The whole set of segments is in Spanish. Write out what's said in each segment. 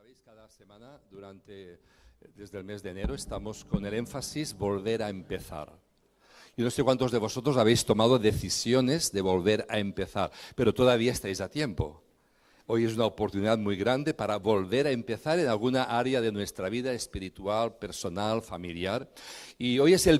sabéis, cada semana desde el mes de enero estamos con el énfasis volver a empezar. Yo no sé cuántos de vosotros habéis tomado decisiones de volver a empezar, pero todavía estáis a tiempo. Hoy es una oportunidad muy grande para volver a empezar en alguna área de nuestra vida espiritual, personal, familiar. Y hoy es la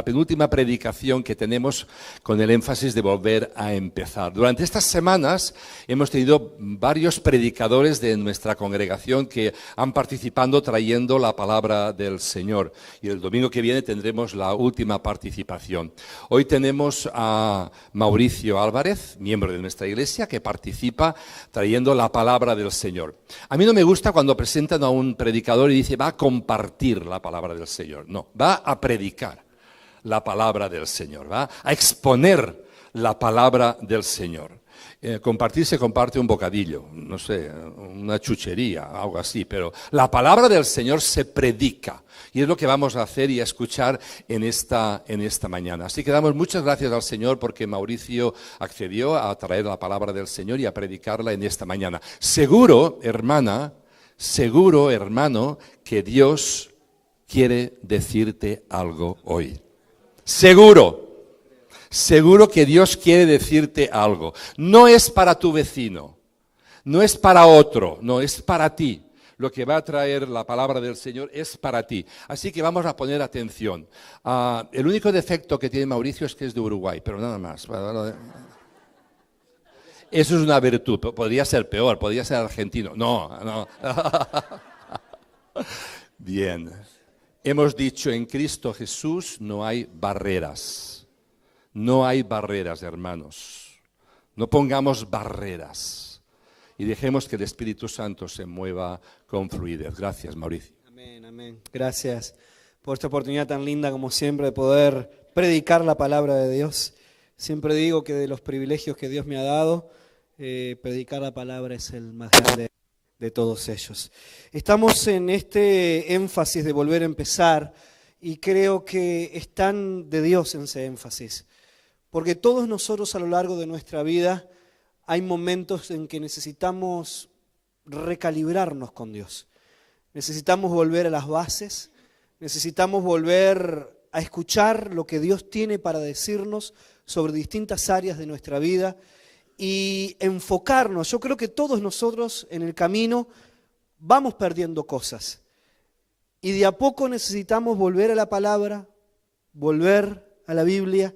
penúltima predicación que tenemos con el énfasis de volver a empezar. Durante estas semanas hemos tenido varios predicadores de nuestra congregación que han participado trayendo la palabra del Señor. Y el domingo que viene tendremos la última participación. Hoy tenemos a Mauricio Álvarez, miembro de nuestra iglesia, que participa trayendo la palabra del Señor. A mí no me gusta cuando presentan a un predicador y dice va a compartir la palabra del Señor. No, va a predicar la palabra del Señor, va a exponer la palabra del Señor. Compartir se comparte un bocadillo, no sé, una chuchería, algo así, pero la palabra del Señor se predica. Y es lo que vamos a hacer y a escuchar en esta mañana. Así que damos muchas gracias al Señor porque Mauricio accedió a traer la palabra del Señor y a predicarla en esta mañana. Seguro, hermana, seguro, hermano, que Dios quiere decirte algo hoy. Seguro que Dios quiere decirte algo. No es para tu vecino, no es para otro, no, es para ti. Lo que va a traer la palabra del Señor es para ti. Así que vamos a poner atención. El único defecto que tiene Mauricio es que es de Uruguay, pero nada más. Eso es una virtud. Podría ser peor, podría ser argentino. No. Bien. Hemos dicho, en Cristo Jesús no hay barreras. No hay barreras, hermanos. No pongamos barreras. Y dejemos que el Espíritu Santo se mueva con fluidez. Gracias, Mauricio. Amén, amén. Gracias por esta oportunidad tan linda, como siempre, de poder predicar la palabra de Dios. Siempre digo que de los privilegios que Dios me ha dado, predicar la palabra es el más grande de todos ellos. Estamos en este énfasis de volver a empezar y creo que es tan de Dios en ese énfasis, porque todos nosotros a lo largo de nuestra vida hay momentos en que necesitamos recalibrarnos con Dios, necesitamos volver a las bases, necesitamos volver a escuchar lo que Dios tiene para decirnos sobre distintas áreas de nuestra vida y enfocarnos. Yo creo que todos nosotros en el camino vamos perdiendo cosas y de a poco necesitamos volver a la palabra, volver a la Biblia,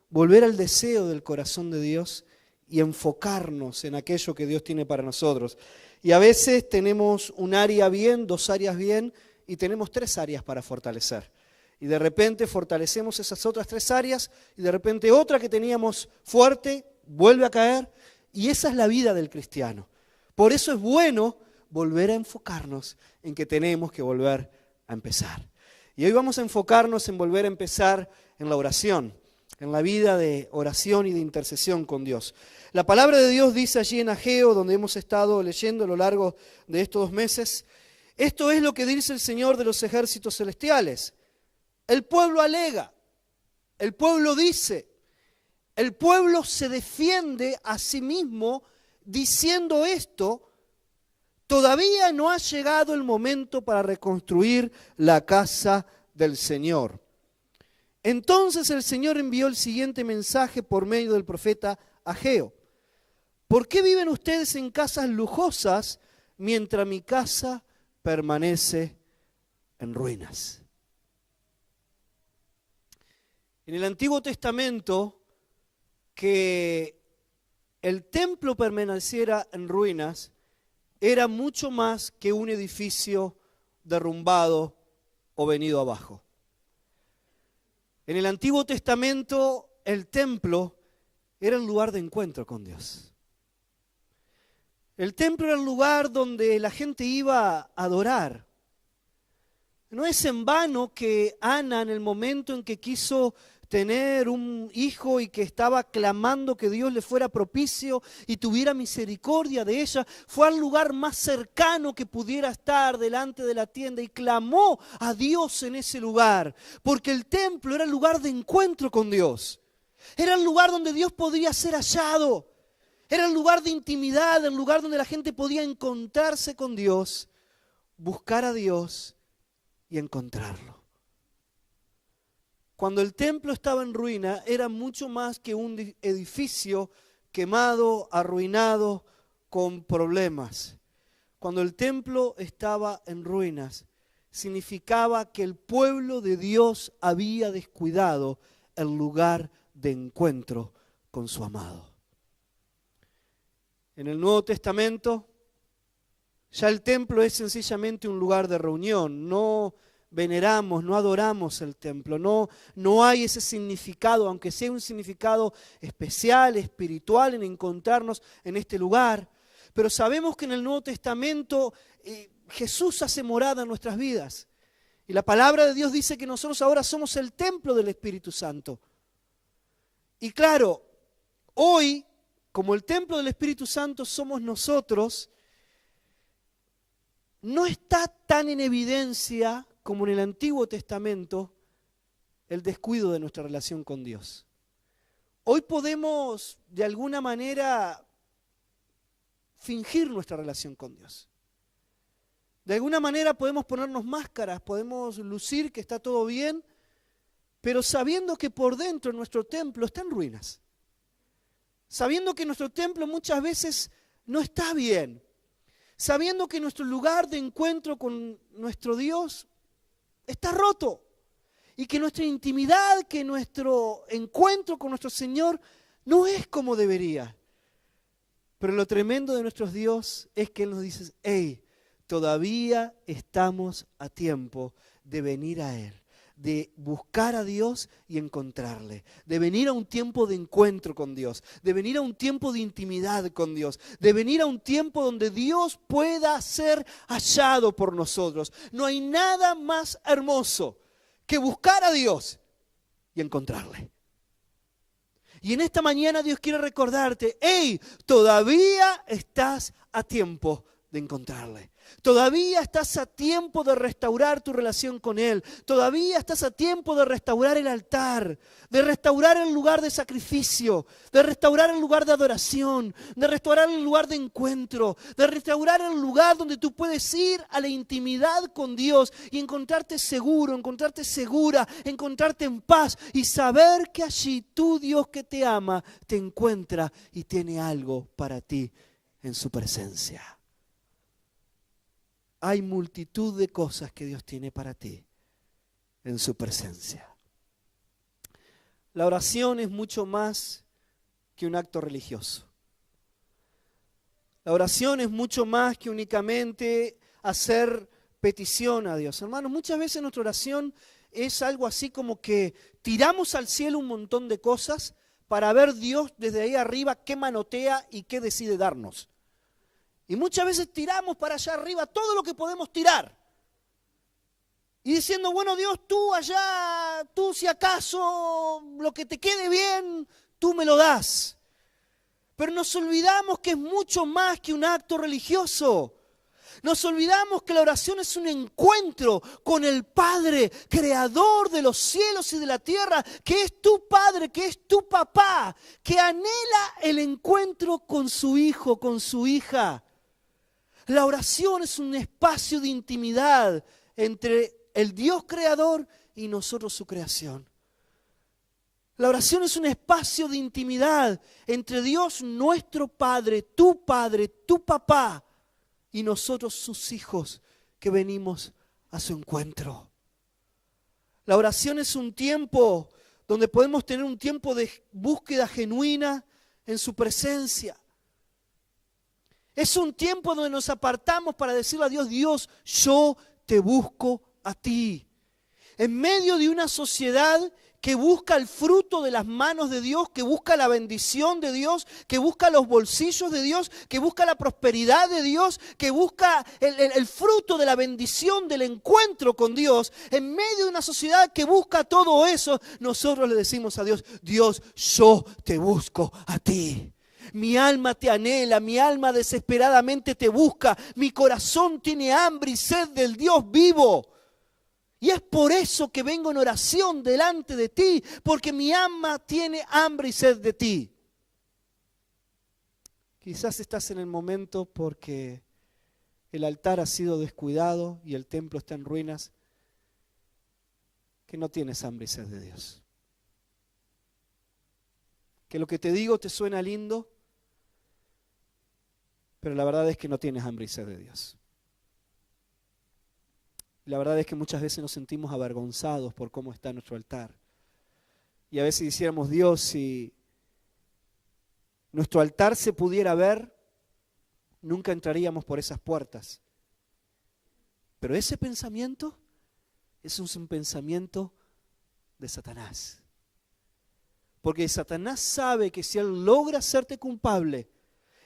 volver al deseo del corazón de Dios y enfocarnos en aquello que Dios tiene para nosotros. Y a veces tenemos un área bien, dos áreas bien y tenemos tres áreas para fortalecer. Y de repente fortalecemos esas otras tres áreas y de repente otra que teníamos fuerte vuelve a caer, y esa es la vida del cristiano. Por eso es bueno volver a enfocarnos en que tenemos que volver a empezar. Y hoy vamos a enfocarnos en volver a empezar en la oración, en la vida de oración y de intercesión con Dios. La palabra de Dios dice allí en Ageo, donde hemos estado leyendo a lo largo de estos 2 meses, esto es lo que dice el Señor de los ejércitos celestiales. El pueblo alega, el pueblo dice, el pueblo se defiende a sí mismo diciendo esto: todavía no ha llegado el momento para reconstruir la casa del Señor. Entonces el Señor envió el siguiente mensaje por medio del profeta Ageo: ¿por qué viven ustedes en casas lujosas mientras mi casa permanece en ruinas? En el Antiguo Testamento, que el templo permaneciera en ruinas era mucho más que un edificio derrumbado o venido abajo. En el Antiguo Testamento, el templo era el lugar de encuentro con Dios. El templo era el lugar donde la gente iba a adorar. No es en vano que Ana, en el momento en que quiso tener un hijo y que estaba clamando que Dios le fuera propicio y tuviera misericordia de ella, fue al lugar más cercano que pudiera estar delante de la tienda y clamó a Dios en ese lugar, porque el templo era el lugar de encuentro con Dios, era el lugar donde Dios podría ser hallado, Era el lugar de intimidad, el lugar donde la gente podía encontrarse con Dios, buscar a Dios y encontrarlo. Cuando el templo estaba en ruina, era mucho más que un edificio quemado, arruinado, con problemas. Cuando el templo estaba en ruinas, significaba que el pueblo de Dios había descuidado el lugar de encuentro con su amado. En el Nuevo Testamento, ya el templo es sencillamente un lugar de reunión. No veneramos, no adoramos el templo. No hay ese significado, aunque sea un significado especial, espiritual, en encontrarnos en este lugar. Pero sabemos que en el Nuevo Testamento Jesús hace morada en nuestras vidas. Y la palabra de Dios dice que nosotros ahora somos el templo del Espíritu Santo. Y claro, hoy, como el templo del Espíritu Santo somos nosotros, no está tan en evidencia como en el Antiguo Testamento el descuido de nuestra relación con Dios. Hoy podemos, de alguna manera, fingir nuestra relación con Dios. De alguna manera podemos ponernos máscaras, podemos lucir que está todo bien, pero sabiendo que por dentro nuestro templo está en ruinas. Sabiendo que nuestro templo muchas veces no está bien. Sabiendo que nuestro lugar de encuentro con nuestro Dios está roto. Y que nuestra intimidad, que nuestro encuentro con nuestro Señor no es como debería. Pero lo tremendo de nuestro Dios es que Él nos dice, hey, todavía estamos a tiempo de venir a Él, de buscar a Dios y encontrarle, de venir a un tiempo de encuentro con Dios, de venir a un tiempo de intimidad con Dios, de venir a un tiempo donde Dios pueda ser hallado por nosotros. No hay nada más hermoso que buscar a Dios y encontrarle. Y en esta mañana Dios quiere recordarte, hey, todavía estás a tiempo de encontrarle. Todavía estás a tiempo de restaurar tu relación con Él. Todavía estás a tiempo de restaurar el altar, de restaurar el lugar de sacrificio, de restaurar el lugar de adoración, de restaurar el lugar de encuentro, de restaurar el lugar donde tú puedes ir a la intimidad con Dios y encontrarte seguro, encontrarte segura, encontrarte en paz y saber que allí tu Dios que te ama te encuentra y tiene algo para ti en su presencia. Hay multitud de cosas que Dios tiene para ti en su presencia. La oración es mucho más que un acto religioso. La oración es mucho más que únicamente hacer petición a Dios. Hermanos, muchas veces nuestra oración es algo así como que tiramos al cielo un montón de cosas para ver Dios desde ahí arriba qué manotea y qué decide darnos. Y muchas veces tiramos para allá arriba todo lo que podemos tirar. Y diciendo, bueno Dios, tú allá, tú si acaso lo que te quede bien, tú me lo das. Pero nos olvidamos que es mucho más que un acto religioso. Nos olvidamos que la oración es un encuentro con el Padre, creador de los cielos y de la tierra, que es tu Padre, que es tu papá, que anhela el encuentro con su hijo, con su hija. La oración es un espacio de intimidad entre el Dios creador y nosotros su creación. La oración es un espacio de intimidad entre Dios nuestro Padre, tu papá, y nosotros sus hijos que venimos a su encuentro. La oración es un tiempo donde podemos tener un tiempo de búsqueda genuina en su presencia. Es un tiempo donde nos apartamos para decirle a Dios, Dios, yo te busco a ti. En medio de una sociedad que busca el fruto de las manos de Dios, que busca la bendición de Dios, que busca los bolsillos de Dios, que busca la prosperidad de Dios, que busca el fruto de la bendición del encuentro con Dios, en medio de una sociedad que busca todo eso, nosotros le decimos a Dios, Dios, yo te busco a ti. Mi alma te anhela, mi alma desesperadamente te busca, mi corazón tiene hambre y sed del Dios vivo. Y es por eso que vengo en oración delante de ti, porque mi alma tiene hambre y sed de ti. Quizás estás en el momento porque el altar ha sido descuidado y el templo está en ruinas, que no tienes hambre y sed de Dios. Que lo que te digo te suena lindo, pero la verdad es que no tienes hambre y sed de Dios. La verdad es que muchas veces nos sentimos avergonzados por cómo está nuestro altar. Y a veces dijéramos, Dios, si nuestro altar se pudiera ver, nunca entraríamos por esas puertas. Pero ese pensamiento es un pensamiento de Satanás. Porque Satanás sabe que si él logra hacerte culpable,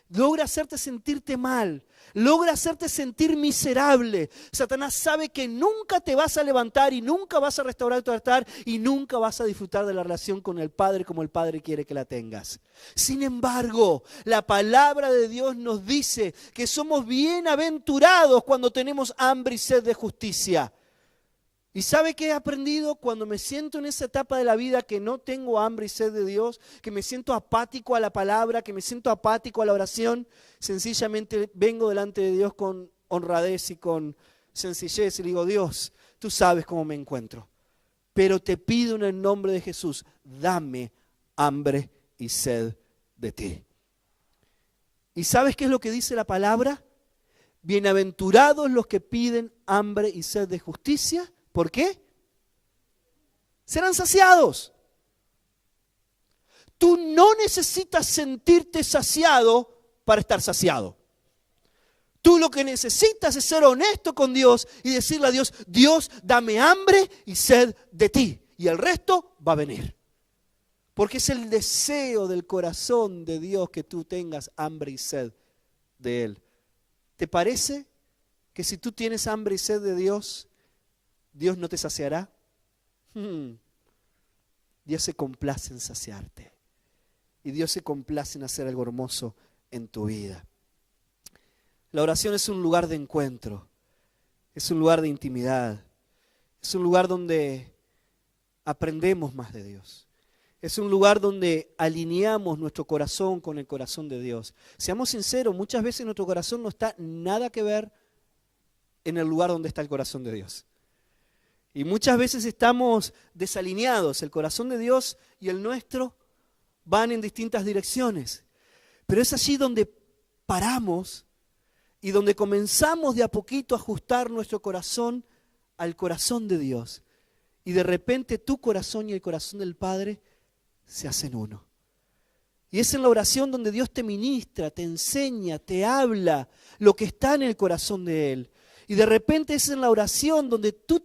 logra hacerte sentirte mal, logra hacerte sentir miserable, Satanás sabe que nunca te vas a levantar y nunca vas a restaurar tu altar y nunca vas a disfrutar de la relación con el Padre como el Padre quiere que la tengas. Sin embargo, la palabra de Dios nos dice que somos bienaventurados cuando tenemos hambre y sed de justicia. ¿Y sabe qué he aprendido? Cuando me siento en esa etapa de la vida que no tengo hambre y sed de Dios, que me siento apático a la palabra, que me siento apático a la oración, sencillamente vengo delante de Dios con honradez y con sencillez y le digo, Dios, tú sabes cómo me encuentro, pero te pido en el nombre de Jesús, dame hambre y sed de ti. ¿Y sabes qué es lo que dice la palabra? Bienaventurados los que piden hambre y sed de justicia. ¿Por qué? Serán saciados. Tú no necesitas sentirte saciado para estar saciado. Tú lo que necesitas es ser honesto con Dios y decirle a Dios, Dios, dame hambre y sed de ti. Y el resto va a venir. Porque es el deseo del corazón de Dios que tú tengas hambre y sed de Él. ¿Te parece que si tú tienes hambre y sed de Dios, Dios no te saciará? Dios se complace en saciarte. Y Dios se complace en hacer algo hermoso en tu vida. La oración es un lugar de encuentro. Es un lugar de intimidad. Es un lugar donde aprendemos más de Dios. Es un lugar donde alineamos nuestro corazón con el corazón de Dios. Seamos sinceros, muchas veces nuestro corazón no está nada que ver en el lugar donde está el corazón de Dios. Y muchas veces estamos desalineados. El corazón de Dios y el nuestro van en distintas direcciones. Pero es allí donde paramos y donde comenzamos de a poquito a ajustar nuestro corazón al corazón de Dios. Y de repente tu corazón y el corazón del Padre se hacen uno. Y es en la oración donde Dios te ministra, te enseña, te habla lo que está en el corazón de Él. Y de repente es en la oración donde tu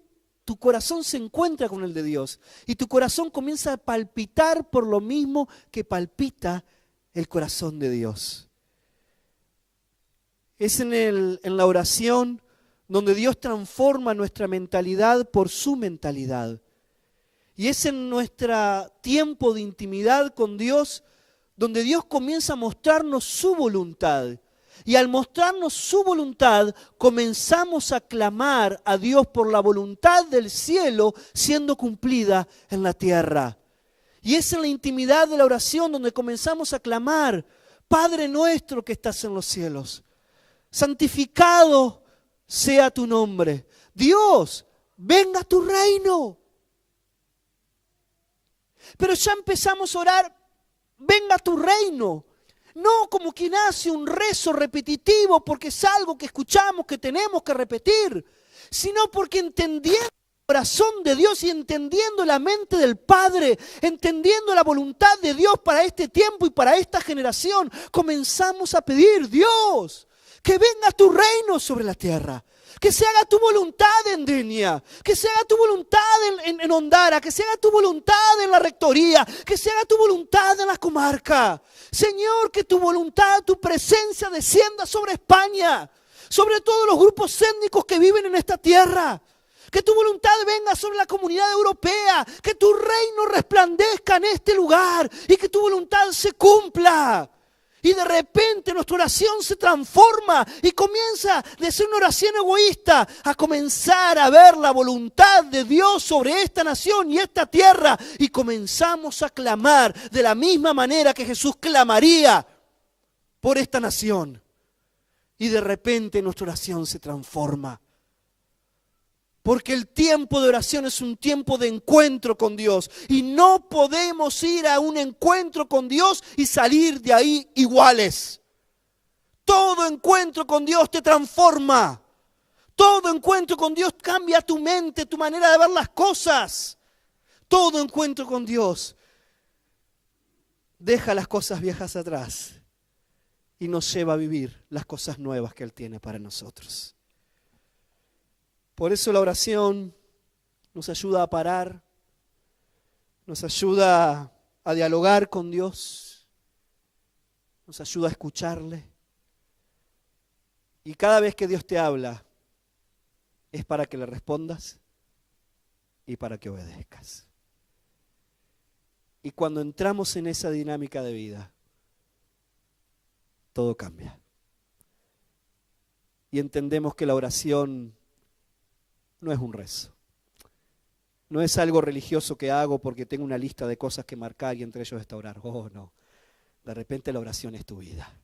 corazón se encuentra con el de Dios y tu corazón comienza a palpitar por lo mismo que palpita el corazón de Dios. Es en la oración donde Dios transforma nuestra mentalidad por su mentalidad. Y es en nuestro tiempo de intimidad con Dios donde Dios comienza a mostrarnos su voluntad. Y al mostrarnos su voluntad, comenzamos a clamar a Dios por la voluntad del cielo siendo cumplida en la tierra. Y es en la intimidad de la oración donde comenzamos a clamar, Padre nuestro que estás en los cielos, santificado sea tu nombre. Dios, venga a tu reino. Pero ya empezamos a orar, venga a tu reino. No como quien hace un rezo repetitivo porque es algo que escuchamos, que tenemos que repetir, sino porque entendiendo el corazón de Dios y entendiendo la mente del Padre, entendiendo la voluntad de Dios para este tiempo y para esta generación, comenzamos a pedir, Dios, que venga tu reino sobre la tierra. Que se haga tu voluntad en Denia, que se haga tu voluntad en Ondara, que se haga tu voluntad en la rectoría, que se haga tu voluntad en la comarca. Señor, que tu voluntad, tu presencia descienda sobre España, sobre todos los grupos étnicos que viven en esta tierra. Que tu voluntad venga sobre la comunidad europea, que tu reino resplandezca en este lugar y que tu voluntad se cumpla. Y de repente nuestra oración se transforma y comienza de ser una oración egoísta a comenzar a ver la voluntad de Dios sobre esta nación y esta tierra. Y comenzamos a clamar de la misma manera que Jesús clamaría por esta nación. Y de repente nuestra oración se transforma. Porque el tiempo de oración es un tiempo de encuentro con Dios. Y no podemos ir a un encuentro con Dios y salir de ahí iguales. Todo encuentro con Dios te transforma. Todo encuentro con Dios cambia tu mente, tu manera de ver las cosas. Todo encuentro con Dios deja las cosas viejas atrás y nos lleva a vivir las cosas nuevas que Él tiene para nosotros. Por eso la oración nos ayuda a parar, nos ayuda a dialogar con Dios, nos ayuda a escucharle. Y cada vez que Dios te habla, es para que le respondas y para que obedezcas. Y cuando entramos en esa dinámica de vida, todo cambia. Y entendemos que la oración no es un rezo. No es algo religioso que hago porque tengo una lista de cosas que marcar y entre ellos está orar. Oh, no. De repente la oración es tu vida.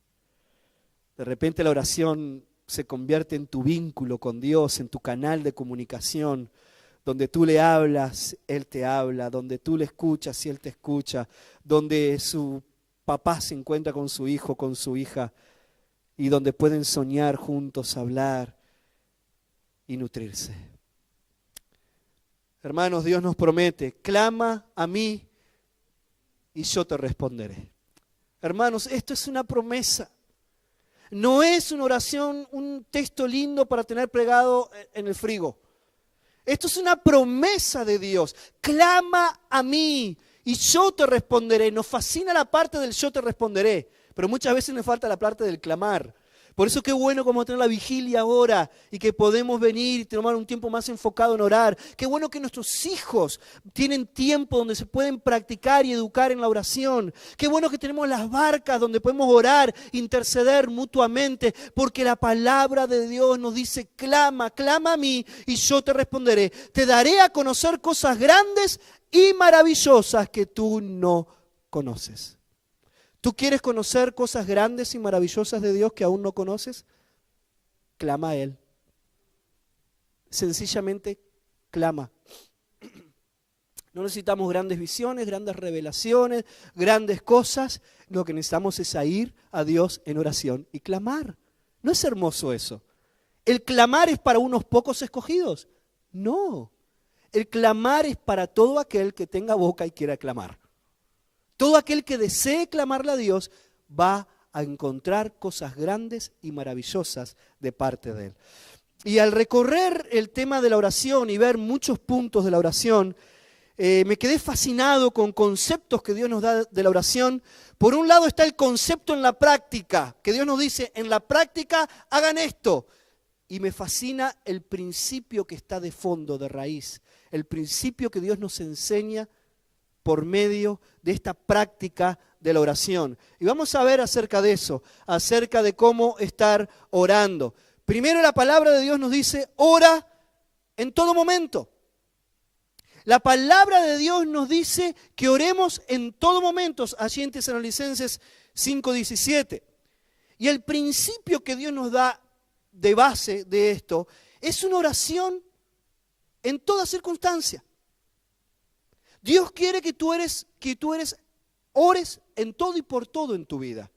De repente la oración se convierte en tu vínculo con Dios, en tu canal de comunicación, donde tú le hablas, Él te habla, donde tú le escuchas y Él te escucha, donde su papá se encuentra con su hijo, con su hija, y donde pueden soñar juntos, hablar y nutrirse. Hermanos, Dios nos promete, clama a mí y yo te responderé. Hermanos, esto es una promesa. No es una oración, un texto lindo para tener pegado en el frigo. Esto es una promesa de Dios. Clama a mí y yo te responderé. Nos fascina la parte del yo te responderé, pero muchas veces nos falta la parte del clamar. Por eso qué bueno como tener la vigilia ahora y que podemos venir y tomar un tiempo más enfocado en orar. Qué bueno que nuestros hijos tienen tiempo donde se pueden practicar y educar en la oración. Qué bueno que tenemos las barcas donde podemos orar, interceder mutuamente, porque la palabra de Dios nos dice, clama, clama a mí y yo te responderé. Te daré a conocer cosas grandes y maravillosas que tú no conoces. ¿Tú quieres conocer cosas grandes y maravillosas de Dios que aún no conoces? Clama a Él. Sencillamente clama. No necesitamos grandes visiones, grandes revelaciones, grandes cosas. Lo que necesitamos es ir a Dios en oración y clamar. ¿No es hermoso eso? ¿El clamar es para unos pocos escogidos? No. El clamar es para todo aquel que tenga boca y quiera clamar. Todo aquel que desee clamarle a Dios va a encontrar cosas grandes y maravillosas de parte de Él. Y al recorrer el tema de la oración y ver muchos puntos de la oración, me quedé fascinado con conceptos que Dios nos da de la oración. Por un lado está el concepto en la práctica, que Dios nos dice, en la práctica hagan esto. Y me fascina el principio que está de fondo, de raíz, el principio que Dios nos enseña por medio de esta práctica de la oración. Y vamos a ver acerca de eso, acerca de cómo estar orando. Primero la palabra de Dios nos dice, ora en todo momento. La palabra de Dios nos dice que oremos en todo momento, allí en Tesalonicenses 5:17. Y el principio que Dios nos da de base de esto es una oración en toda circunstancia. Dios quiere que tú ores en todo y por todo en tu vida.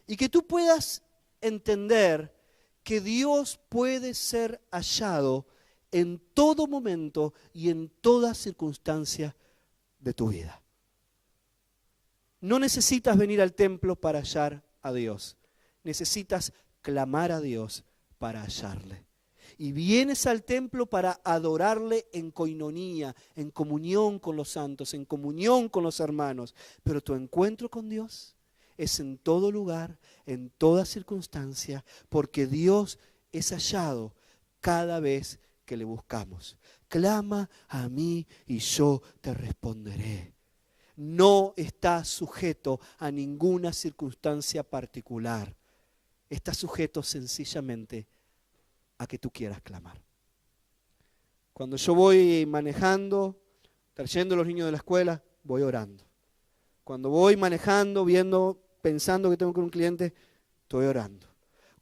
Y que tú puedas entender que Dios puede ser hallado en todo momento y en toda circunstancia de tu vida. No necesitas venir al templo para hallar a Dios. Necesitas clamar a Dios para hallarle. Y vienes al templo para adorarle en coinonía, en comunión con los santos, en comunión con los hermanos. Pero tu encuentro con Dios es en todo lugar, en toda circunstancia, porque Dios es hallado cada vez que le buscamos. Clama a mí y yo te responderé. No está sujeto a ninguna circunstancia particular. Está sujeto sencillamente a que tú quieras clamar. Cuando yo voy manejando, trayendo a los niños de la escuela, voy orando. Cuando voy manejando, pensando que tengo con un cliente, estoy orando.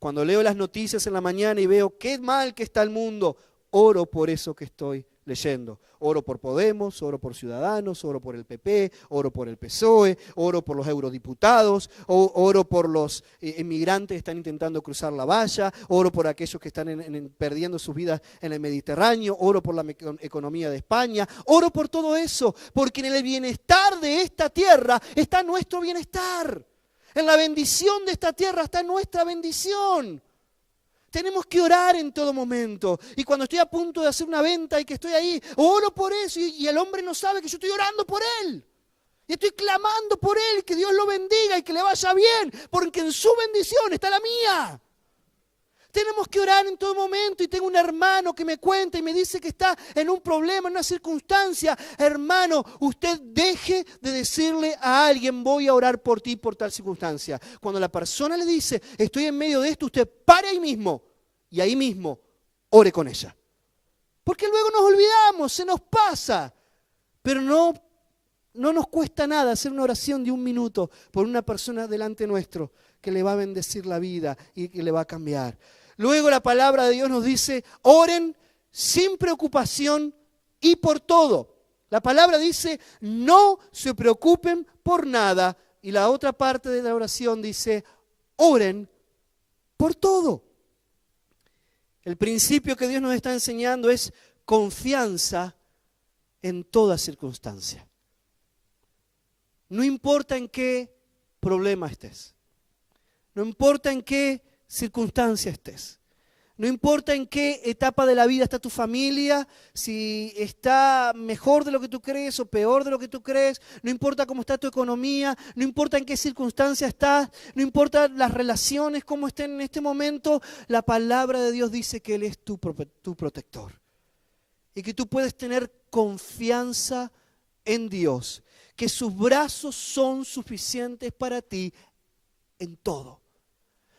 Cuando leo las noticias en la mañana y veo qué mal que está el mundo, oro por eso que estoy leyendo. Oro por Podemos, oro por Ciudadanos, oro por el PP, oro por el PSOE, oro por los eurodiputados, oro por los inmigrantes que están intentando cruzar la valla, oro por aquellos que están perdiendo sus vidas en el Mediterráneo, oro por la economía de España, oro por todo eso, porque en el bienestar de esta tierra está nuestro bienestar. En la bendición de esta tierra está nuestra bendición. Tenemos que orar en todo momento. Y cuando estoy a punto de hacer una venta y que estoy ahí, oro por eso. Y el hombre no sabe que yo estoy orando por él. Y estoy clamando por él, que Dios lo bendiga y que le vaya bien. Porque en su bendición está la mía. Tenemos que orar en todo momento. Y tengo un hermano que me cuenta y me dice que está en un problema, en una circunstancia. Hermano, usted deje de decirle a alguien, voy a orar por ti por tal circunstancia. Cuando la persona le dice, estoy en medio de esto, usted pare ahí mismo. Y ahí mismo, ore con ella. Porque luego nos olvidamos, se nos pasa. Pero no nos cuesta nada hacer una oración de 1 minuto por una persona delante nuestro que le va a bendecir la vida y que le va a cambiar. Luego la palabra de Dios nos dice, oren sin preocupación y por todo. La palabra dice, no se preocupen por nada. Y la otra parte de la oración dice, oren por todo. El principio que Dios nos está enseñando es confianza en toda circunstancia. No importa en qué problema estés. No importa en qué circunstancia estés. No importa en qué etapa de la vida está tu familia, si está mejor de lo que tú crees o peor de lo que tú crees. No importa cómo está tu economía, no importa en qué circunstancia estás, no importa las relaciones, cómo estén en este momento. La palabra de Dios dice que Él es tu protector. Y que tú puedes tener confianza en Dios, que sus brazos son suficientes para ti en todo.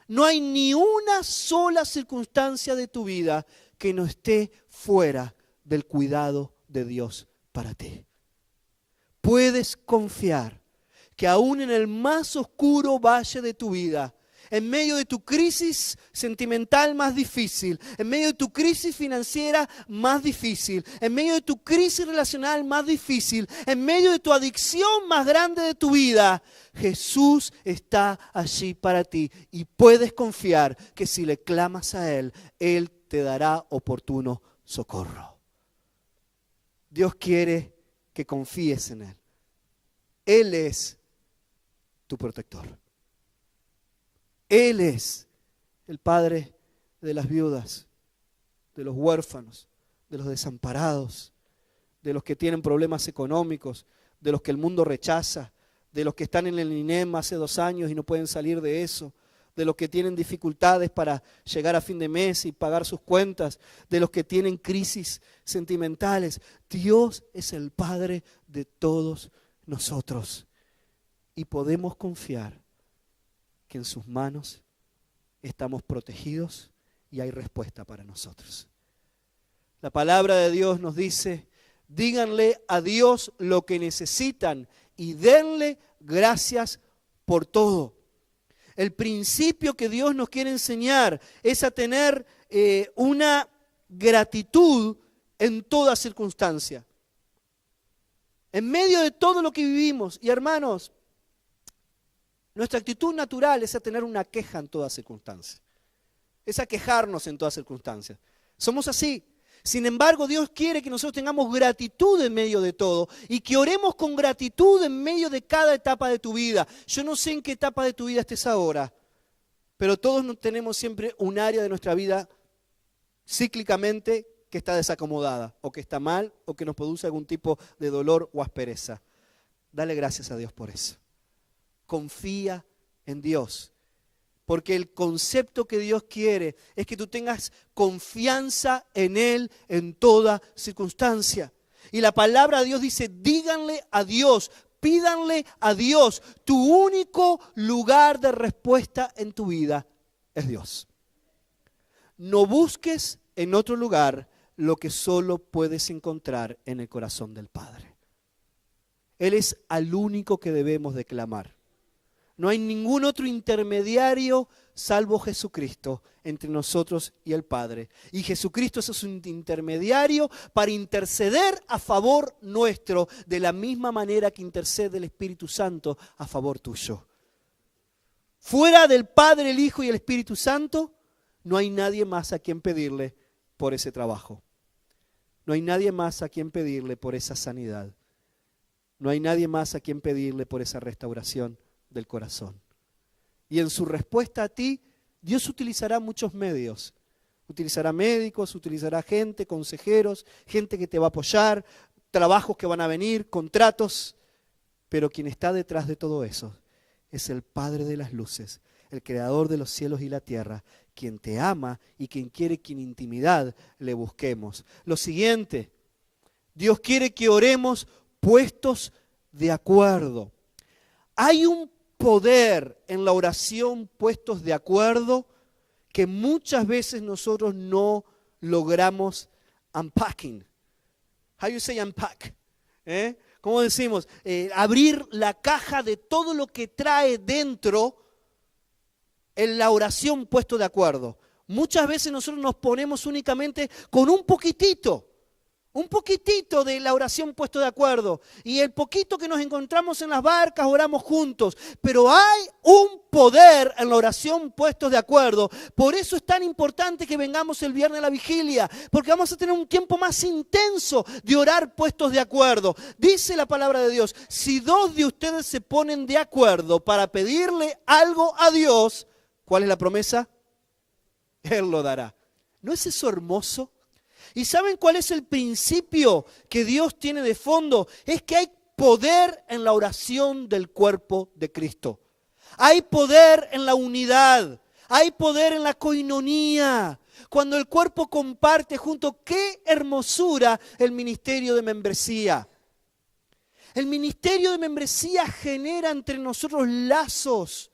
No hay ni una sola circunstancia de tu vida que no esté fuera del cuidado de Dios para ti. Puedes confiar que aún en el más oscuro valle de tu vida, en medio de tu crisis sentimental más difícil, en medio de tu crisis financiera más difícil, en medio de tu crisis relacional más difícil, en medio de tu adicción más grande de tu vida, Jesús está allí para ti y puedes confiar que si le clamas a Él, Él te dará oportuno socorro. Dios quiere que confíes en Él. Él es tu protector. Él es el Padre de las viudas, de los huérfanos, de los desamparados, de los que tienen problemas económicos, de los que el mundo rechaza, de los que están en el INEM hace 2 años y no pueden salir de eso, de los que tienen dificultades para llegar a fin de mes y pagar sus cuentas, de los que tienen crisis sentimentales. Dios es el Padre de todos nosotros y podemos confiar que en sus manos estamos protegidos y hay respuesta para nosotros. La palabra de Dios nos dice, díganle a Dios lo que necesitan y denle gracias por todo. El principio que Dios nos quiere enseñar es a tener una gratitud en toda circunstancia. En medio de todo lo que vivimos, y hermanos, nuestra actitud natural es a tener una queja en toda circunstancia. Es a quejarnos en todas circunstancias. Somos así. Sin embargo, Dios quiere que nosotros tengamos gratitud en medio de todo y que oremos con gratitud en medio de cada etapa de tu vida. Yo no sé en qué etapa de tu vida estés ahora, pero todos tenemos siempre un área de nuestra vida cíclicamente que está desacomodada, o que está mal, o que nos produce algún tipo de dolor o aspereza. Dale gracias a Dios por eso. Confía en Dios, porque el concepto que Dios quiere es que tú tengas confianza en Él en toda circunstancia. Y la palabra de Dios dice, díganle a Dios, pídanle a Dios. Tu único lugar de respuesta en tu vida es Dios. No busques en otro lugar lo que solo puedes encontrar en el corazón del Padre. Él es al único que debemos de clamar. No hay ningún otro intermediario salvo Jesucristo entre nosotros y el Padre. Y Jesucristo es un intermediario para interceder a favor nuestro, de la misma manera que intercede el Espíritu Santo a favor tuyo. Fuera del Padre, el Hijo y el Espíritu Santo, no hay nadie más a quien pedirle por ese trabajo. No hay nadie más a quien pedirle por esa sanidad. No hay nadie más a quien pedirle por esa restauración del corazón. Y en su respuesta a ti, Dios utilizará muchos medios. Utilizará médicos, utilizará gente, consejeros, gente que te va a apoyar, trabajos que van a venir, contratos. Pero quien está detrás de todo eso es el Padre de las luces, el Creador de los cielos y la tierra, quien te ama y quien quiere que en intimidad le busquemos. Lo siguiente, Dios quiere que oremos puestos de acuerdo. Hay un poder en la oración puestos de acuerdo que muchas veces nosotros no logramos unpacking. How you say unpack? ¿Cómo decimos? Abrir la caja de todo lo que trae dentro en la oración puesto de acuerdo. Muchas veces nosotros nos ponemos únicamente con un poquitito de la oración puesto de acuerdo. Y el poquito que nos encontramos en las barcas oramos juntos. Pero hay un poder en la oración puesto de acuerdo. Por eso es tan importante que vengamos el viernes a la vigilia. Porque vamos a tener un tiempo más intenso de orar puestos de acuerdo. Dice la palabra de Dios, si dos de ustedes se ponen de acuerdo para pedirle algo a Dios, ¿cuál es la promesa? Él lo dará. ¿No es eso hermoso? ¿Y saben cuál es el principio que Dios tiene de fondo? Es que hay poder en la oración del cuerpo de Cristo. Hay poder en la unidad. Hay poder en la coinonía. Cuando el cuerpo comparte junto, ¡qué hermosura el ministerio de membresía! El ministerio de membresía genera entre nosotros lazos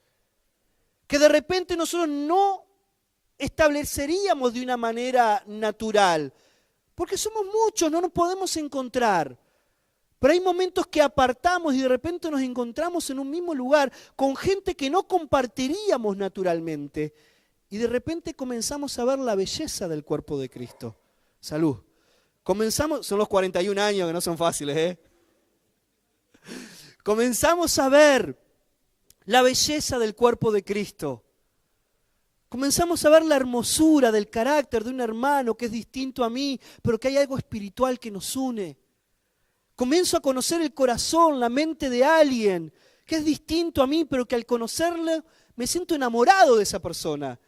que de repente nosotros no estableceríamos de una manera natural. Porque somos muchos, no nos podemos encontrar. Pero hay momentos que apartamos y de repente nos encontramos en un mismo lugar con gente que no compartiríamos naturalmente. Y de repente comenzamos a ver la belleza del cuerpo de Cristo. Salud. Comenzamos, son los 41 años que no son fáciles, Comenzamos a ver la belleza del cuerpo de Cristo. Comenzamos a ver la hermosura del carácter de un hermano que es distinto a mí, pero que hay algo espiritual que nos une. Comienzo a conocer el corazón, la mente de alguien que es distinto a mí, pero que al conocerle me siento enamorado de esa persona.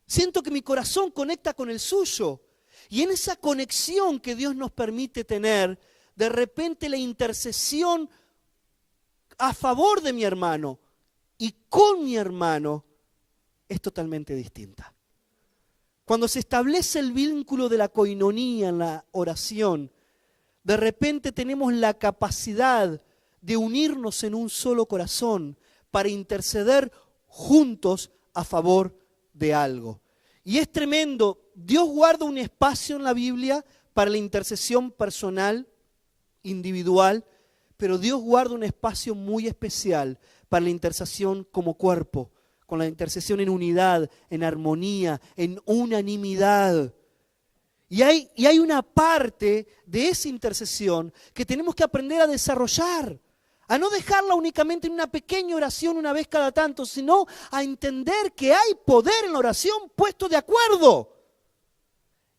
Siento que mi corazón conecta con el suyo. Y en esa conexión que Dios nos permite tener, de repente la intercesión a favor de mi hermano y con mi hermano es totalmente distinta. Cuando se establece el vínculo de la coinonía en la oración, de repente tenemos la capacidad de unirnos en un solo corazón para interceder juntos a favor de algo. Y es tremendo, Dios guarda un espacio en la Biblia para la intercesión personal, individual, pero Dios guarda un espacio muy especial para la intercesión como cuerpo, con la intercesión en unidad, en armonía, en unanimidad. Y hay una parte de esa intercesión que tenemos que aprender a desarrollar, a no dejarla únicamente en una pequeña oración una vez cada tanto, sino a entender que hay poder en la oración puesto de acuerdo.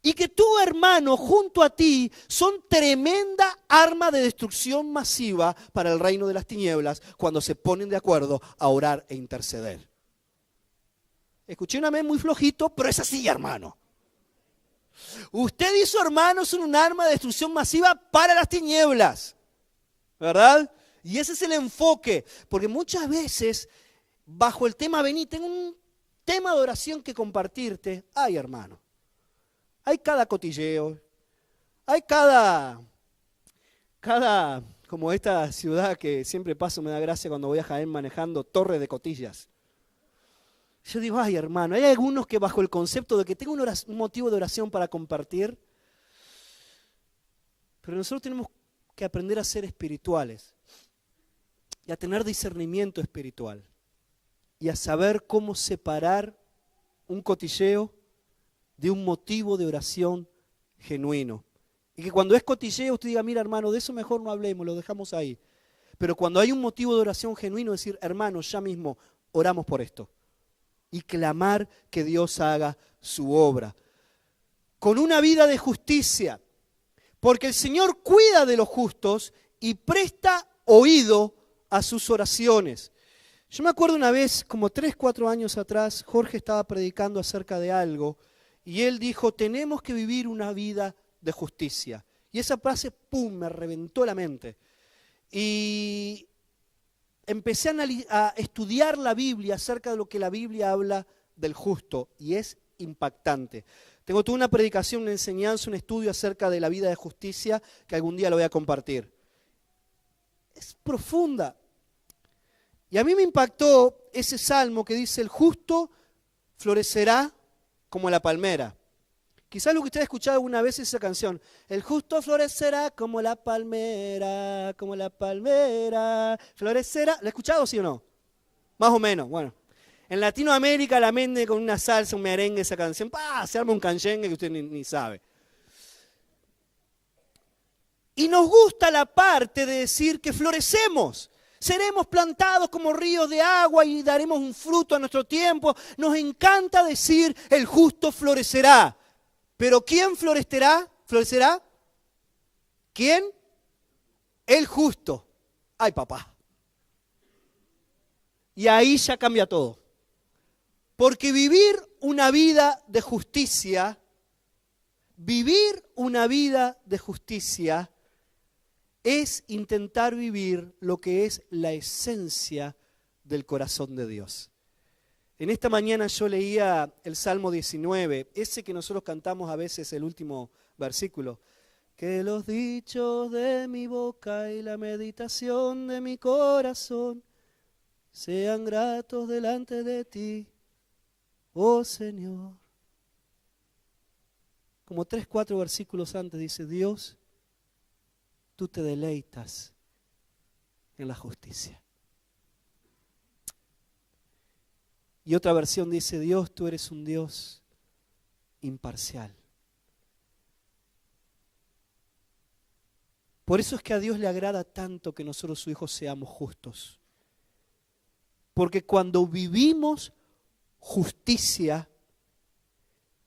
Y que tu hermano junto a ti son tremenda arma de destrucción masiva para el reino de las tinieblas cuando se ponen de acuerdo a orar e interceder. Escuché un amén muy flojito, pero es así, hermano. Usted y su hermano son un arma de destrucción masiva para las tinieblas, ¿verdad? Y ese es el enfoque, porque muchas veces bajo el tema vení, tengo un tema de oración que compartirte. Ay, hermano, hay cada cotilleo, hay cada, como esta ciudad que siempre paso, me da gracia cuando voy a Jaén manejando, torre de cotillas. Yo digo, ay hermano, hay algunos que bajo el concepto de que tengo un motivo de oración para compartir, pero nosotros tenemos que aprender a ser espirituales y a tener discernimiento espiritual. y a saber cómo separar un cotilleo de un motivo de oración genuino. Y que cuando es cotilleo usted diga, mira hermano, de eso mejor no hablemos, lo dejamos ahí. Pero cuando hay un motivo de oración genuino, decir, hermano, ya mismo oramos por esto. Y clamar que Dios haga su obra. Con una vida de justicia. Porque el Señor cuida de los justos y presta oído a sus oraciones. Yo me acuerdo una vez, como 3, 4 años atrás, Jorge estaba predicando acerca de algo y él dijo, tenemos que vivir una vida de justicia. Y esa frase, ¡pum!, me reventó la mente. Y empecé a estudiar la Biblia acerca de lo que la Biblia habla del justo y es impactante. Tengo toda una predicación, una enseñanza, un estudio acerca de la vida de justicia que algún día lo voy a compartir. Es profunda. Y a mí me impactó ese salmo que dice, el justo florecerá como la palmera. Quizás lo que usted ha escuchado alguna vez es esa canción. El justo florecerá como la palmera, florecerá. ¿La ha escuchado, sí o no? Más o menos, bueno. En Latinoamérica la venden con una salsa, un merengue, esa canción. ¡Pah! Se arma un canyengue que usted ni sabe. Y nos gusta la parte de decir que florecemos. Seremos plantados como ríos de agua y daremos un fruto a nuestro tiempo. Nos encanta decir, el justo florecerá. Pero ¿quién florecerá? ¿Quién? El justo. Ay, papá. Y ahí ya cambia todo. Porque vivir una vida de justicia, es intentar vivir lo que es la esencia del corazón de Dios. En esta mañana yo leía el Salmo 19, ese que nosotros cantamos a veces, el último versículo. Que los dichos de mi boca y la meditación de mi corazón sean gratos delante de ti, oh Señor. Como 3, 4 versículos antes dice, Dios, tú te deleitas en la justicia. Y otra versión dice, Dios, tú eres un Dios imparcial. Por eso es que a Dios le agrada tanto que nosotros, sus hijos, seamos justos. Porque cuando vivimos justicia,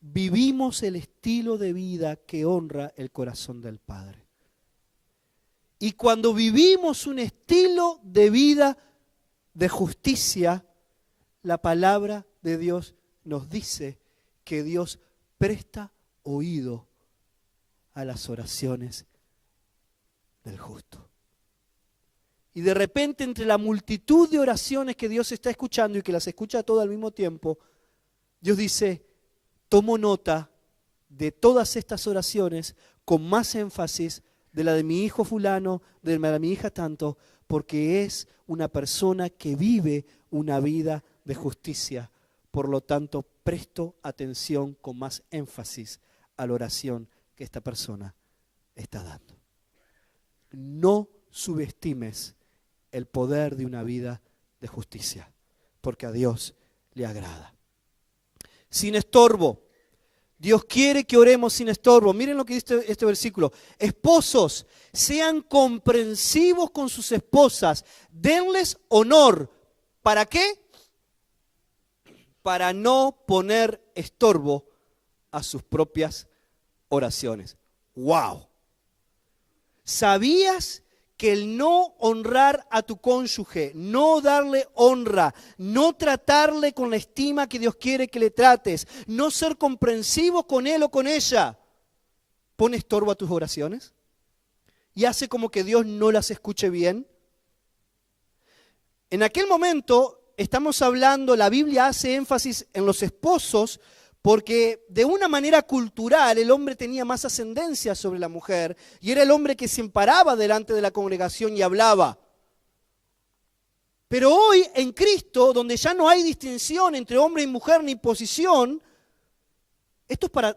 vivimos el estilo de vida que honra el corazón del Padre. Y cuando vivimos un estilo de vida de justicia, la palabra de Dios nos dice que Dios presta oído a las oraciones del justo. Y de repente, entre la multitud de oraciones que Dios está escuchando y que las escucha todo al mismo tiempo, Dios dice, tomo nota de todas estas oraciones con más énfasis de la de mi hijo fulano, de la de mi hija tanto, porque es una persona que vive una vida de justicia. Por lo tanto, presto atención con más énfasis a la oración que esta persona está dando. No subestimes el poder de una vida de justicia, porque a Dios le agrada. Sin estorbo. Dios quiere que oremos sin estorbo. Miren lo que dice este versículo. Esposos, sean comprensivos con sus esposas. Denles honor. ¿Para qué? Para no poner estorbo a sus propias oraciones. ¡Wow! ¿Sabías que el no honrar a tu cónyuge, no darle honra, no tratarle con la estima que Dios quiere que le trates, no ser comprensivo con él o con ella, pone estorbo a tus oraciones? ¿Y hace como que Dios no las escuche bien? En aquel momento estamos hablando, la Biblia hace énfasis en los esposos, porque de una manera cultural el hombre tenía más ascendencia sobre la mujer y era el hombre que se paraba delante de la congregación y hablaba. Pero hoy en Cristo, donde ya no hay distinción entre hombre y mujer ni posición, esto es para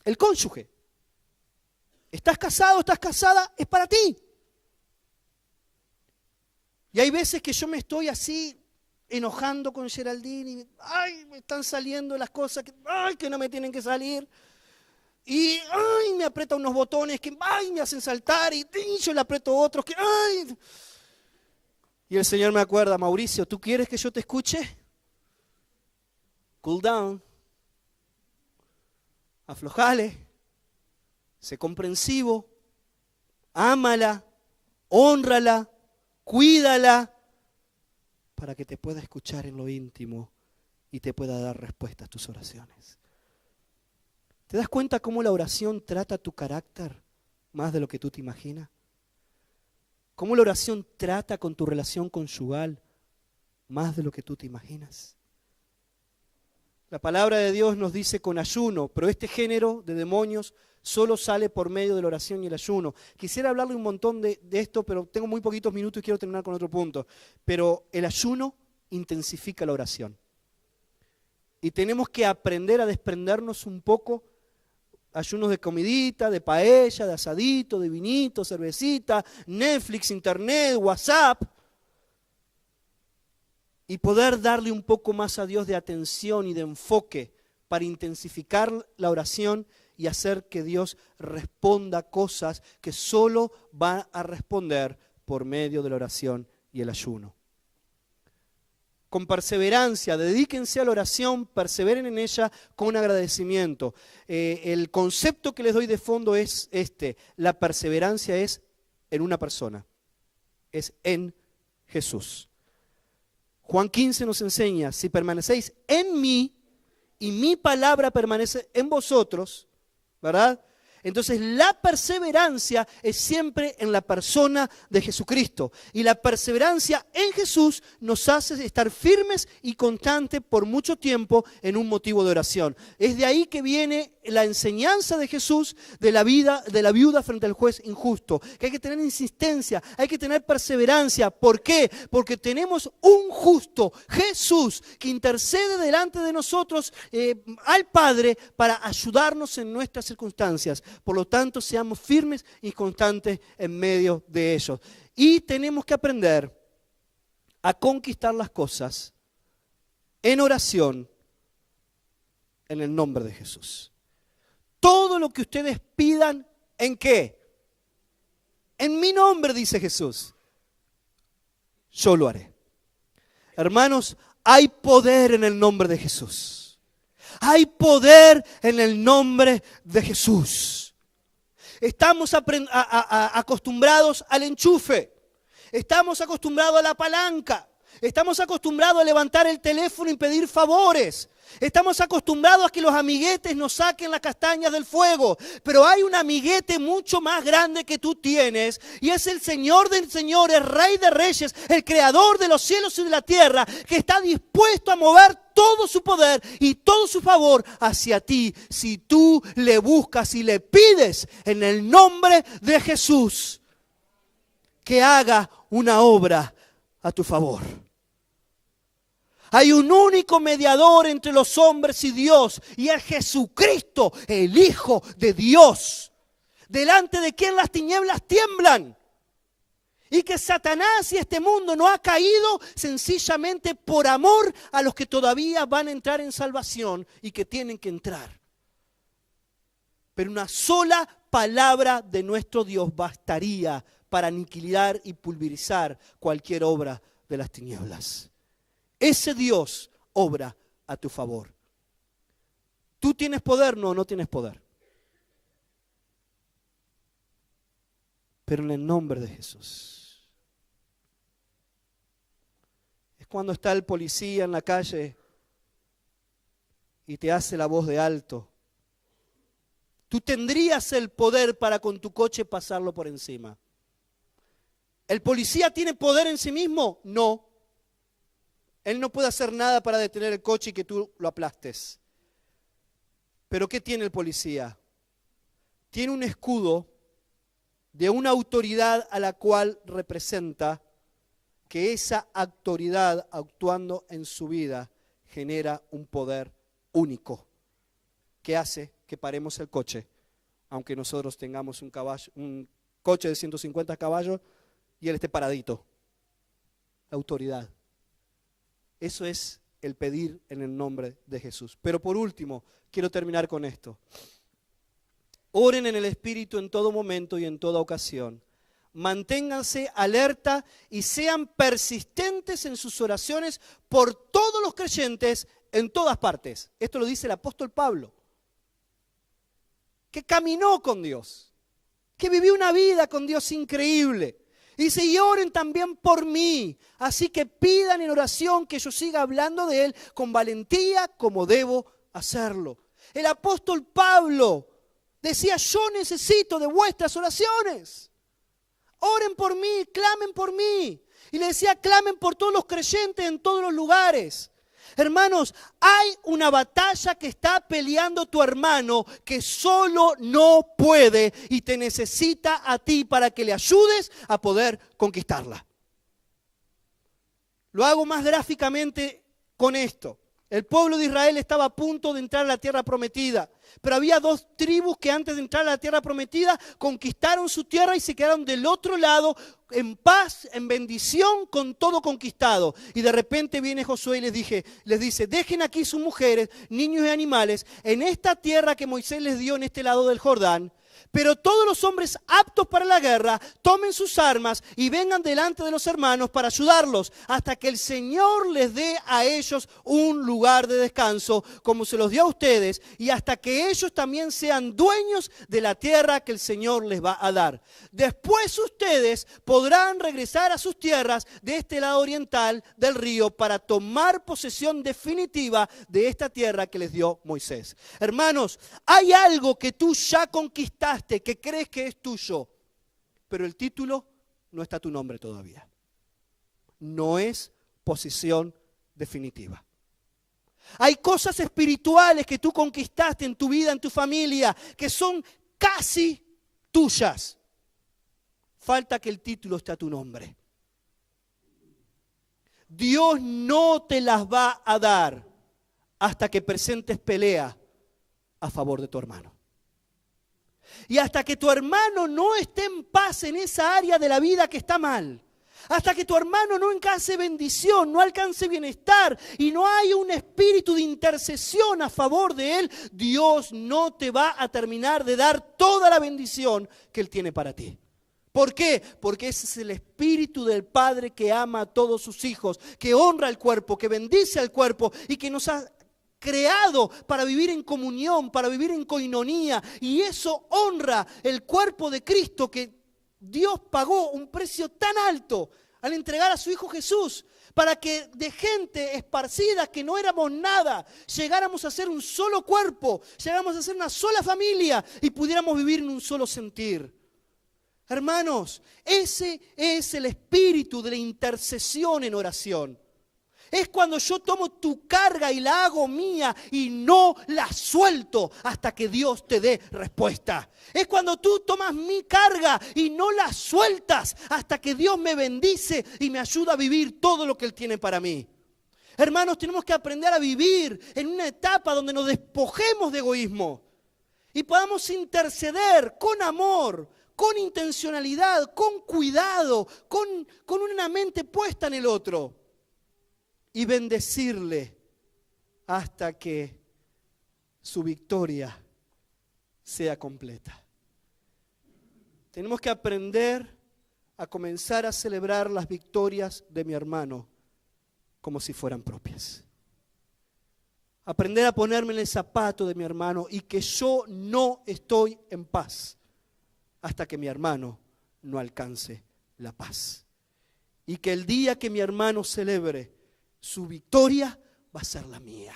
el cónyuge. ¿Estás casado, estás casada? Es para ti. Y hay veces que yo me estoy así enojando con Geraldine y ay, me están saliendo las cosas que no me tienen que salir. Y ay, me aprieta unos botones que ay, me hacen saltar y yo le aprieto otros que ay. Y el Señor me acuerda, Mauricio, ¿tú quieres que yo te escuche? Cool down. Aflojale. Sé comprensivo. Ámala. Hónrala. Cuídala. Para que te pueda escuchar en lo íntimo y te pueda dar respuesta a tus oraciones. ¿Te das cuenta cómo la oración trata tu carácter más de lo que tú te imaginas? ¿Cómo la oración trata con tu relación conyugal más de lo que tú te imaginas? La palabra de Dios nos dice con ayuno, pero este género de demonios solo sale por medio de la oración y el ayuno. Quisiera hablarle un montón de esto, pero tengo muy poquitos minutos y quiero terminar con otro punto. Pero el ayuno intensifica la oración. Y tenemos que aprender a desprendernos un poco. Ayunos de comidita, de paella, de asadito, de vinito, cervecita, Netflix, internet, WhatsApp. Y poder darle un poco más a Dios de atención y de enfoque para intensificar la oración y hacer que Dios responda cosas que solo va a responder por medio de la oración y el ayuno. Con perseverancia, dedíquense a la oración, perseveren en ella con agradecimiento. El concepto que les doy de fondo es este: la perseverancia es en una persona, es en Jesús. Juan 15 nos enseña, si permanecéis en mí y mi palabra permanece en vosotros, ¿verdad? Entonces la perseverancia es siempre en la persona de Jesucristo. Y la perseverancia en Jesús nos hace estar firmes y constantes por mucho tiempo en un motivo de oración. Es de ahí que viene la enseñanza de Jesús de la vida de la viuda frente al juez injusto. Que hay que tener insistencia, hay que tener perseverancia. ¿Por qué? Porque tenemos un justo, Jesús, que intercede delante de nosotros al Padre para ayudarnos en nuestras circunstancias. Por lo tanto, seamos firmes y constantes en medio de ellos. Y tenemos que aprender a conquistar las cosas en oración en el nombre de Jesús. Todo lo que ustedes pidan, ¿en qué? En mi nombre, dice Jesús. Yo lo haré. Hermanos, hay poder en el nombre de Jesús. Hay poder en el nombre de Jesús. Estamos acostumbrados al enchufe. Estamos acostumbrados a la palanca. Estamos acostumbrados a levantar el teléfono y pedir favores. Estamos acostumbrados a que los amiguetes nos saquen las castañas del fuego. Pero hay un amiguete mucho más grande que tú tienes. Y es el Señor de señores, Rey de reyes, el Creador de los cielos y de la tierra, que está dispuesto a mover todo su poder y todo su favor hacia ti, si tú le buscas y le pides en el nombre de Jesús que haga una obra a tu favor. Hay un único mediador entre los hombres y Dios, y es Jesucristo, el Hijo de Dios, delante de quien las tinieblas tiemblan. Y que Satanás y este mundo no ha caído sencillamente por amor a los que todavía van a entrar en salvación y que tienen que entrar. Pero una sola palabra de nuestro Dios bastaría para aniquilar y pulverizar cualquier obra de las tinieblas. Ese Dios obra a tu favor. ¿Tú tienes poder? No, no tienes poder. Pero en el nombre de Jesús. Es cuando está el policía en la calle y te hace la voz de alto. Tú tendrías el poder para con tu coche pasarlo por encima. ¿El policía tiene poder en sí mismo? No. Él no puede hacer nada para detener el coche y que tú lo aplastes. ¿Pero qué tiene el policía? Tiene un escudo de una autoridad a la cual representa que esa autoridad actuando en su vida genera un poder único que hace que paremos el coche, aunque nosotros tengamos un coche de 150 caballos y él esté paradito. La autoridad. Eso es el pedir en el nombre de Jesús. Pero por último, quiero terminar con esto. Oren en el Espíritu en todo momento y en toda ocasión. Manténganse alerta y sean persistentes en sus oraciones por todos los creyentes en todas partes. Esto lo dice el apóstol Pablo, que caminó con Dios, que vivió una vida con Dios increíble. Dice, y oren también por mí, así que pidan en oración que yo siga hablando de Él con valentía como debo hacerlo. El apóstol Pablo decía, yo necesito de vuestras oraciones. Oren por mí, clamen por mí. Y le decía, clamen por todos los creyentes en todos los lugares. Hermanos, hay una batalla que está peleando tu hermano que solo no puede y te necesita a ti para que le ayudes a poder conquistarla. Lo hago más gráficamente con esto. El pueblo de Israel estaba a punto de entrar a la tierra prometida, pero había dos tribus que antes de entrar a la tierra prometida conquistaron su tierra y se quedaron del otro lado en paz, en bendición, con todo conquistado. Y de repente viene Josué y les dice, dejen aquí sus mujeres, niños y animales en esta tierra que Moisés les dio en este lado del Jordán. Pero todos los hombres aptos para la guerra tomen sus armas y vengan delante de los hermanos para ayudarlos hasta que el Señor les dé a ellos un lugar de descanso como se los dio a ustedes y hasta que ellos también sean dueños de la tierra que el Señor les va a dar. Después ustedes podrán regresar a sus tierras de este lado oriental del río para tomar posesión definitiva de esta tierra que les dio Moisés. Hermanos, hay algo que tú ya conquistaste, que crees que es tuyo, pero el título no está a tu nombre todavía. No es posesión definitiva. Hay cosas espirituales que tú conquistaste en tu vida, en tu familia, que son casi tuyas. Falta que el título esté a tu nombre. Dios no te las va a dar hasta que presentes pelea a favor de tu hermano. Y hasta que tu hermano no esté en paz en esa área de la vida que está mal, hasta que tu hermano no alcance bendición, no alcance bienestar y no hay un espíritu de intercesión a favor de él, Dios no te va a terminar de dar toda la bendición que Él tiene para ti. ¿Por qué? Porque ese es el espíritu del Padre que ama a todos sus hijos, que honra el cuerpo, que bendice al cuerpo y que nos ha creado para vivir en comunión, para vivir en coinonía, y eso honra el cuerpo de Cristo, que Dios pagó un precio tan alto al entregar a su Hijo Jesús, para que de gente esparcida que no éramos nada, llegáramos a ser un solo cuerpo, llegáramos a ser una sola familia y pudiéramos vivir en un solo sentir. Hermanos, ese es el espíritu de la intercesión en oración. Es cuando yo tomo tu carga y la hago mía y no la suelto hasta que Dios te dé respuesta. Es cuando tú tomas mi carga y no la sueltas hasta que Dios me bendice y me ayuda a vivir todo lo que Él tiene para mí. Hermanos, tenemos que aprender a vivir en una etapa donde nos despojemos de egoísmo y podamos interceder con amor, con intencionalidad, con cuidado, con una mente puesta en el otro. Y bendecirle hasta que su victoria sea completa. Tenemos que aprender a comenzar a celebrar las victorias de mi hermano como si fueran propias. Aprender a ponerme en el zapato de mi hermano y que yo no estoy en paz hasta que mi hermano no alcance la paz. Y que el día que mi hermano celebre su victoria va a ser la mía.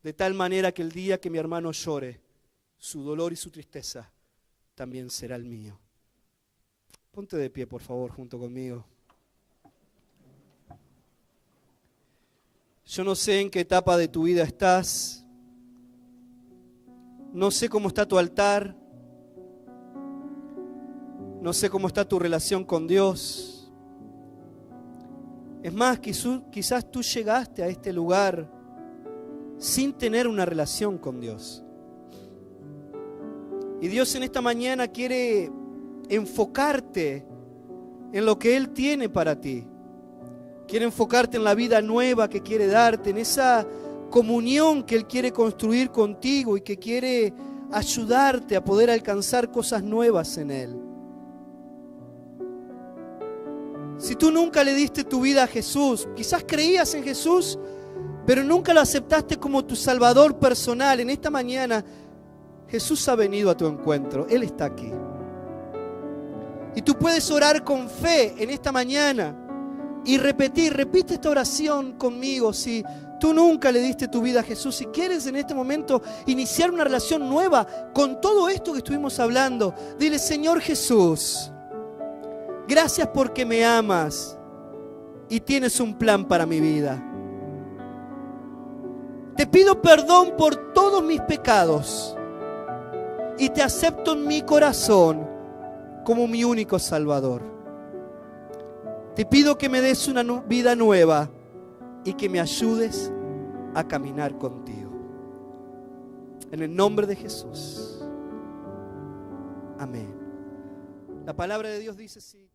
De tal manera que el día que mi hermano llore, su dolor y su tristeza también será el mío. Ponte de pie, por favor, junto conmigo. Yo no sé en qué etapa de tu vida estás. No sé cómo está tu altar. No sé cómo está tu relación con Dios. Es más, quizás tú llegaste a este lugar sin tener una relación con Dios. Y Dios en esta mañana quiere enfocarte en lo que Él tiene para ti. Quiere enfocarte en la vida nueva que quiere darte, en esa comunión que Él quiere construir contigo y que quiere ayudarte a poder alcanzar cosas nuevas en Él. Si tú nunca le diste tu vida a Jesús, quizás creías en Jesús, pero nunca lo aceptaste como tu Salvador personal, en esta mañana Jesús ha venido a tu encuentro, Él está aquí. Y tú puedes orar con fe en esta mañana y repite esta oración conmigo. Si tú nunca le diste tu vida a Jesús, si quieres en este momento iniciar una relación nueva con todo esto que estuvimos hablando, dile: Señor Jesús, gracias porque me amas y tienes un plan para mi vida. Te pido perdón por todos mis pecados y te acepto en mi corazón como mi único Salvador. Te pido que me des una vida nueva y que me ayudes a caminar contigo. En el nombre de Jesús. Amén. La palabra de Dios dice sí.